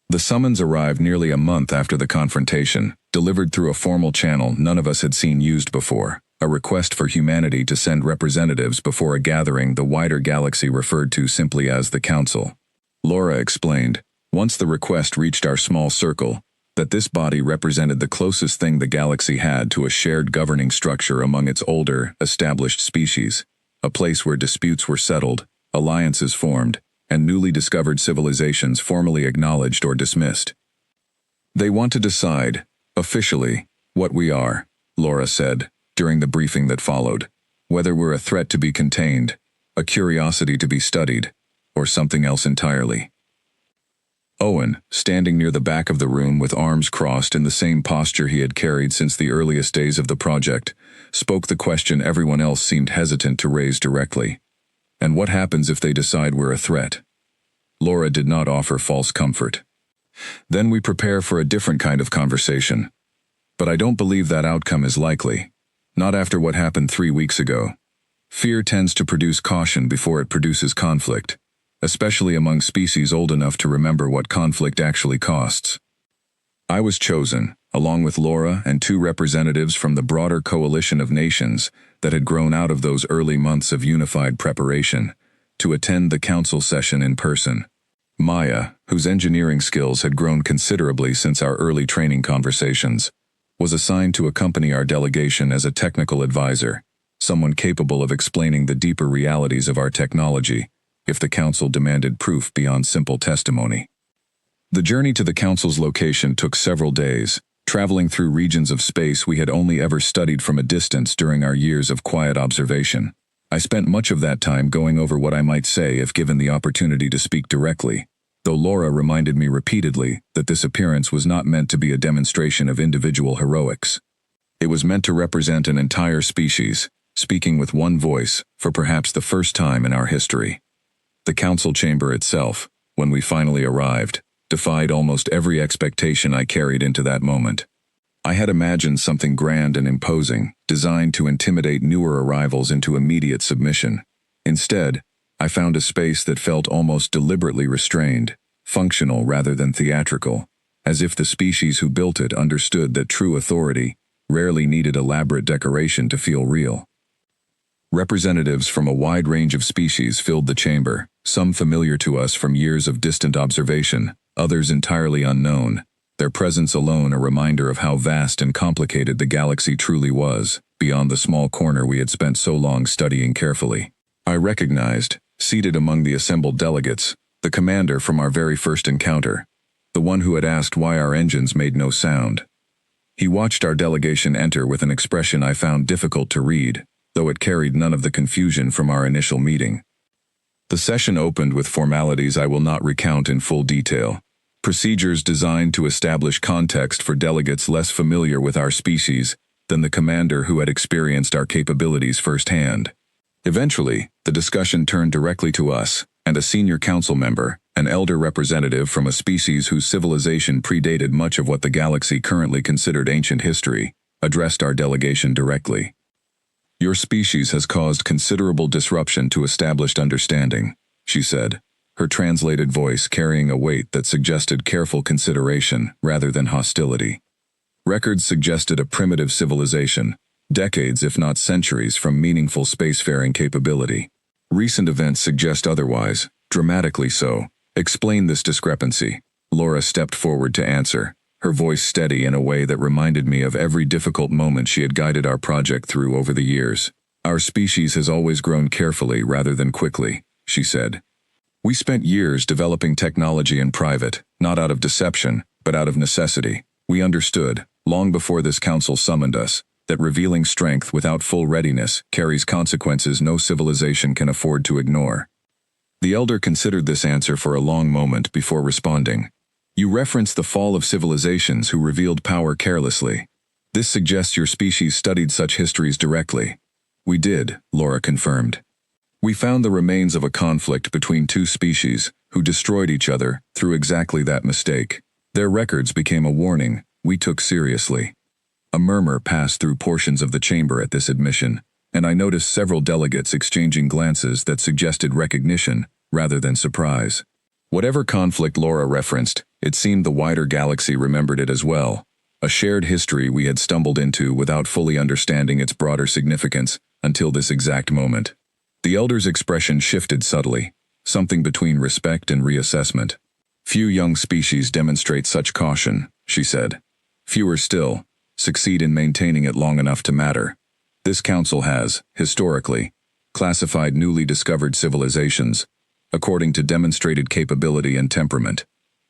The summons arrived nearly a month after the confrontation, delivered through a formal channel none of us had seen used before, a request for humanity to send representatives before a gathering the wider galaxy referred to simply as the Council. Laura explained, once the request reached our small circle, that this body represented the closest thing the galaxy had to a shared governing structure among its older, established species, a place where disputes were settled, alliances formed, and newly discovered civilizations formally acknowledged or dismissed. "They want to decide, officially, what we are," Laura said, during the briefing that followed, "whether we're a threat to be contained, a curiosity to be studied, or something else entirely." Owen, standing near the back of the room with arms crossed in the same posture he had carried since the earliest days of the project, spoke the question everyone else seemed hesitant to raise directly. "And what happens if they decide we're a threat?" Laura did not offer false comfort. "Then we prepare for a different kind of conversation. But I don't believe that outcome is likely. Not after what happened 3 weeks ago. Fear tends to produce caution before it produces conflict, especially among species old enough to remember what conflict actually costs." I was chosen, along with Laura and 2 representatives from the broader coalition of nations that had grown out of those early months of unified preparation, to attend the council session in person. Maya, whose engineering skills had grown considerably since our early training conversations, was assigned to accompany our delegation as a technical advisor, someone capable of explaining the deeper realities of our technology, if the council demanded proof beyond simple testimony. The journey to the council's location took several days, traveling through regions of space we had only ever studied from a distance during our years of quiet observation. I spent much of that time going over what I might say if given the opportunity to speak directly, though Laura reminded me repeatedly that this appearance was not meant to be a demonstration of individual heroics. It was meant to represent an entire species, speaking with one voice for perhaps the first time in our history. The council chamber itself, when we finally arrived, defied almost every expectation I carried into that moment. I had imagined something grand and imposing, designed to intimidate newer arrivals into immediate submission. Instead, I found a space that felt almost deliberately restrained, functional rather than theatrical, as if the species who built it understood that true authority rarely needed elaborate decoration to feel real. Representatives from a wide range of species filled the chamber, some familiar to us from years of distant observation, others entirely unknown, their presence alone a reminder of how vast and complicated the galaxy truly was, beyond the small corner we had spent so long studying carefully. I recognized, seated among the assembled delegates, the commander from our very first encounter, the one who had asked why our engines made no sound. He watched our delegation enter with an expression I found difficult to read, though it carried none of the confusion from our initial meeting. The session opened with formalities I will not recount in full detail, procedures designed to establish context for delegates less familiar with our species than the commander who had experienced our capabilities firsthand. Eventually, the discussion turned directly to us, and a senior council member, an elder representative from a species whose civilization predated much of what the galaxy currently considered ancient history, addressed our delegation directly. "Your species has caused considerable disruption to established understanding," she said, her translated voice carrying a weight that suggested careful consideration rather than hostility. Records suggested a primitive civilization, decades if not centuries from meaningful spacefaring capability. Recent events suggest otherwise, dramatically so. Explain this discrepancy. Laura stepped forward to answer, her voice steady in a way that reminded me of every difficult moment she had guided our project through over the years. "Our species has always grown carefully rather than quickly," she said. "We spent years developing technology in private, not out of deception, but out of necessity. We understood, long before this council summoned us, that revealing strength without full readiness carries consequences no civilization can afford to ignore." The elder considered this answer for a long moment before responding. "You reference the fall of civilizations who revealed power carelessly. This suggests your species studied such histories directly." "We did," Laura confirmed. "We found the remains of a conflict between two species who destroyed each other through exactly that mistake. Their records became a warning we took seriously." A murmur passed through portions of the chamber at this admission, and I noticed several delegates exchanging glances that suggested recognition rather than surprise. Whatever conflict Laura referenced, it seemed the wider galaxy remembered it as well, a shared history we had stumbled into without fully understanding its broader significance until this exact moment. The elder's expression shifted subtly, something between respect and reassessment. "Few young species demonstrate such caution," she said. "Fewer still succeed in maintaining it long enough to matter. This council has, historically, classified newly discovered civilizations according to demonstrated capability and temperament.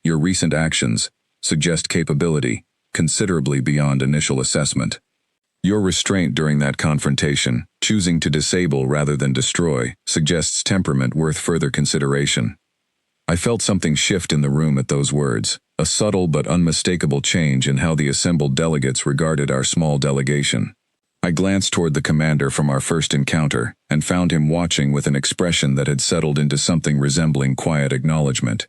Your recent actions suggest capability considerably beyond initial assessment. Your restraint during that confrontation, choosing to disable rather than destroy, suggests temperament worth further consideration." I felt something shift in the room at those words, a subtle but unmistakable change in how the assembled delegates regarded our small delegation. I glanced toward the commander from our first encounter and found him watching with an expression that had settled into something resembling quiet acknowledgement.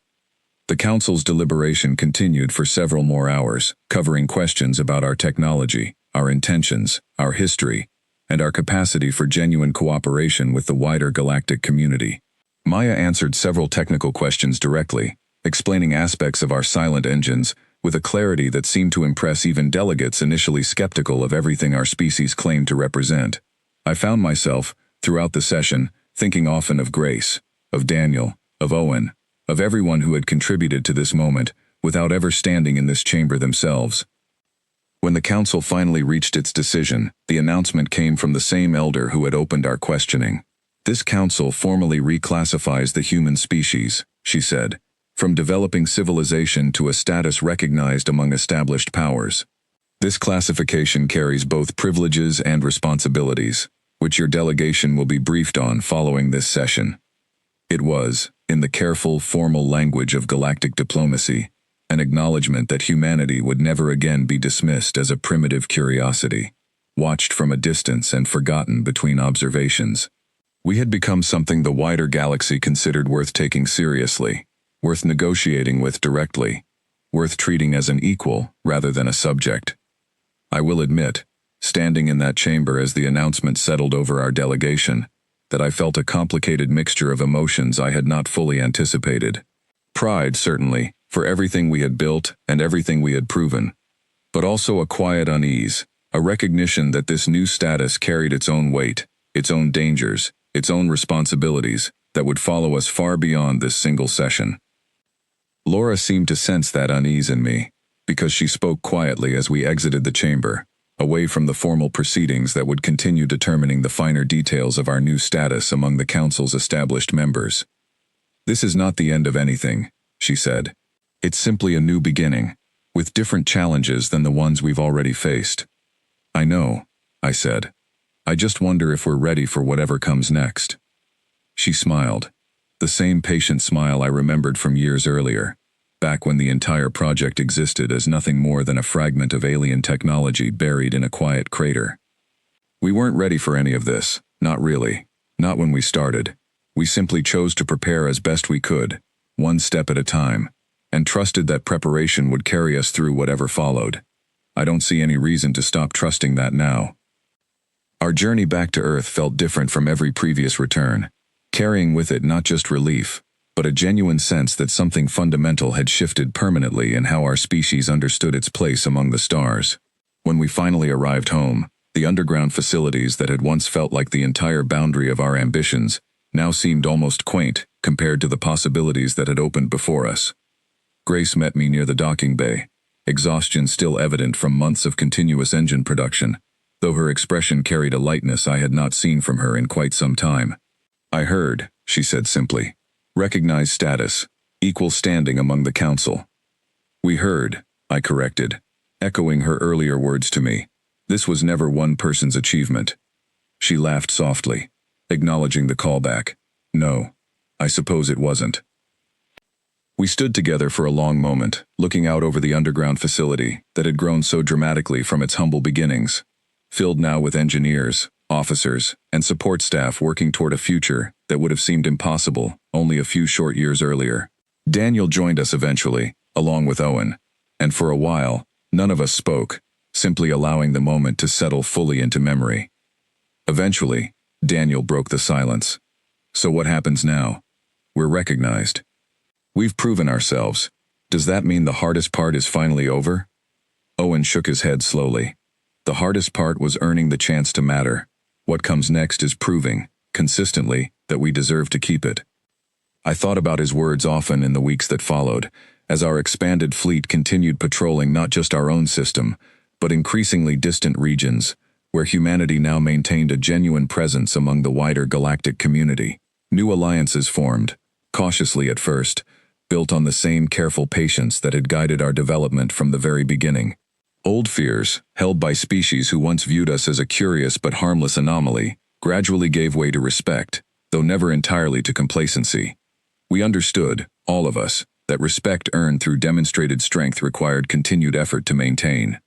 The council's deliberation continued for several more hours, covering questions about our technology, our intentions, our history, and our capacity for genuine cooperation with the wider galactic community. Maya answered several technical questions directly, explaining aspects of our silent engines with a clarity that seemed to impress even delegates initially skeptical of everything our species claimed to represent. I found myself, throughout the session, thinking often of Grace, of Daniel, of Owen, of everyone who had contributed to this moment without ever standing in this chamber themselves. When the council finally reached its decision, the announcement came from the same elder who had opened our questioning. "This council formally reclassifies the human species," she said, "from developing civilization to a status recognized among established powers. This classification carries both privileges and responsibilities, which your delegation will be briefed on following this session." It was, in the careful, formal language of galactic diplomacy, an acknowledgement that humanity would never again be dismissed as a primitive curiosity. watched from a distance and forgotten between observations. We had become something the wider galaxy considered worth taking seriously, worth negotiating with directly, worth treating as an equal rather than a subject. I will admit, standing in that chamber as the announcement settled over our delegation, that I felt a complicated mixture of emotions I had not fully anticipated. Pride, certainly, for everything we had built and everything we had proven, but also a quiet unease, a recognition that this new status carried its own weight, its own dangers, its own responsibilities that would follow us far beyond this single session. Laura seemed to sense that unease in me, because she spoke quietly as we exited the chamber, away from the formal proceedings that would continue determining the finer details of our new status among the Council's established members. "This is not the end of anything," she said. "It's simply a new beginning, with different challenges than the ones we've already faced." "I know," I said. "I just wonder if we're ready for whatever comes next." She smiled, the same patient smile I remembered from years earlier, back when the entire project existed as nothing more than a fragment of alien technology buried in a quiet crater. "We weren't ready for any of this, not really, not when we started. We simply chose to prepare as best we could, one step at a time, and trusted that preparation would carry us through whatever followed. I don't see any reason to stop trusting that now." Our journey back to Earth felt different from every previous return, carrying with it not just relief, but a genuine sense that something fundamental had shifted permanently in how our species understood its place among the stars. When we finally arrived home, the underground facilities that had once felt like the entire boundary of our ambitions now seemed almost quaint compared to the possibilities that had opened before us. Grace met me near the docking bay, exhaustion still evident from months of continuous engine production, though her expression carried a lightness I had not seen from her in quite some time. "I heard," she said simply. "Recognized status, equal standing among the Council." "We heard," I corrected, echoing her earlier words to me. "This was never one person's achievement." She laughed softly, acknowledging the callback. "No, I suppose it wasn't." We stood together for a long moment, looking out over the underground facility that had grown so dramatically from its humble beginnings, filled now with engineers, officers, and support staff working toward a future that would have seemed impossible only a few short years earlier. Daniel joined us eventually, along with Owen, and for a while, none of us spoke, simply allowing the moment to settle fully into memory. Eventually, Daniel broke the silence. "So what happens now? We're recognized. We've proven ourselves. Does that mean the hardest part is finally over?" Owen shook his head slowly. "The hardest part was earning the chance to matter. What comes next is proving, consistently, that we deserve to keep it." I thought about his words often in the weeks that followed, as our expanded fleet continued patrolling not just our own system, but increasingly distant regions, where humanity now maintained a genuine presence among the wider galactic community. New alliances formed, cautiously at first, built on the same careful patience that had guided our development from the very beginning. Old fears, held by species who once viewed us as a curious but harmless anomaly, gradually gave way to respect, though never entirely to complacency. We understood, all of us, that respect earned through demonstrated strength required continued effort to maintain.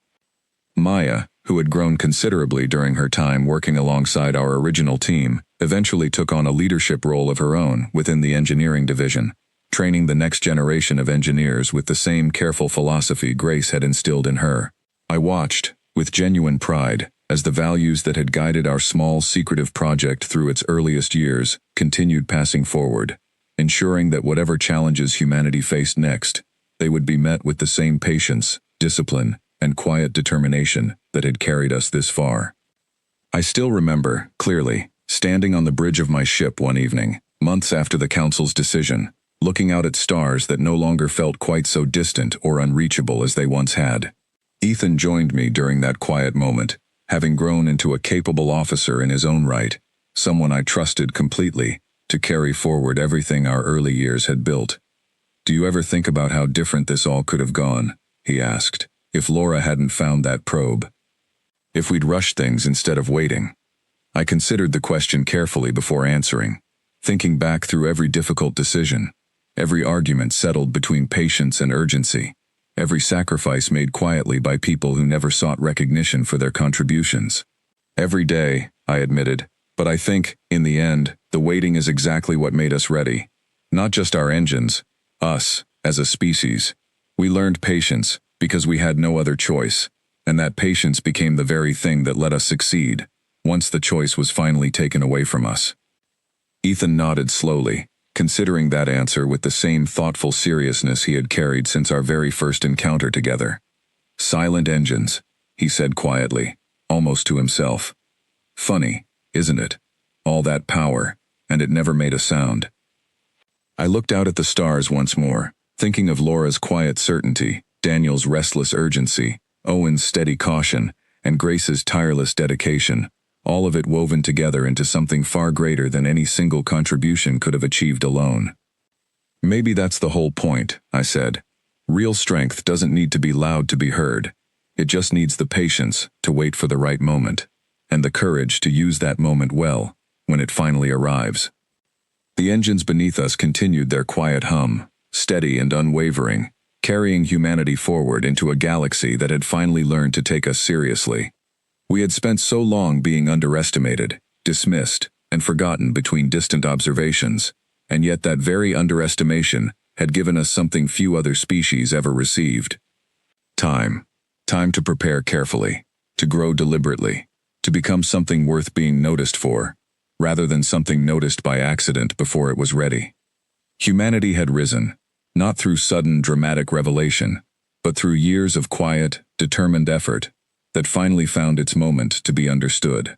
Maya, who had grown considerably during her time working alongside our original team, eventually took on a leadership role of her own within the engineering division, training the next generation of engineers with the same careful philosophy Grace had instilled in her. I watched, with genuine pride, as the values that had guided our small, secretive project through its earliest years continued passing forward, ensuring that whatever challenges humanity faced next, they would be met with the same patience, discipline, and quiet determination that had carried us this far. I still remember, clearly, standing on the bridge of my ship one evening, months after the Council's decision, looking out at stars that no longer felt quite so distant or unreachable as they once had. Ethan joined me during that quiet moment, having grown into a capable officer in his own right, someone I trusted completely to carry forward everything our early years had built. "Do you ever think about how different this all could have gone?" he asked, "if Laura hadn't found that probe? If we'd rushed things instead of waiting?" I considered the question carefully before answering, thinking back through every difficult decision, every argument settled between patience and urgency, every sacrifice made quietly by people who never sought recognition for their contributions. Every day, I admitted, but I think, in the end, the waiting is exactly what made us ready. Not just our engines, us, as a species. We learned patience because we had no other choice, and that patience became the very thing that let us succeed, once the choice was finally taken away from us. Ethan nodded slowly, considering that answer with the same thoughtful seriousness he had carried since our very first encounter together. Silent engines, he said quietly, almost to himself. Funny, isn't it? All that power, and it never made a sound. I looked out at the stars once more, thinking of Laura's quiet certainty, Daniel's restless urgency, Owen's steady caution, and Grace's tireless dedication, all of it woven together into something far greater than any single contribution could have achieved alone. Maybe that's the whole point, I said. Real strength doesn't need to be loud to be heard. It just needs the patience to wait for the right moment, and the courage to use that moment well, when it finally arrives. The engines beneath us continued their quiet hum, steady and unwavering, carrying humanity forward into a galaxy that had finally learned to take us seriously. We had spent so long being underestimated, dismissed, and forgotten between distant observations, and yet that very underestimation had given us something few other species ever received. Time. Time to prepare carefully, to grow deliberately, to become something worth being noticed for, rather than something noticed by accident before it was ready. Humanity had risen, not through sudden dramatic revelation, but through years of quiet, determined effort that finally found its moment to be understood.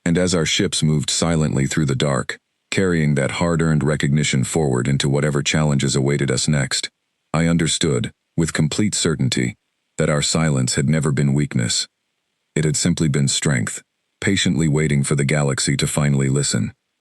And as our ships moved silently through the dark, carrying that hard-earned recognition forward into whatever challenges awaited us next, I understood, with complete certainty, that our silence had never been weakness. It had simply been strength, patiently waiting for the galaxy to finally listen.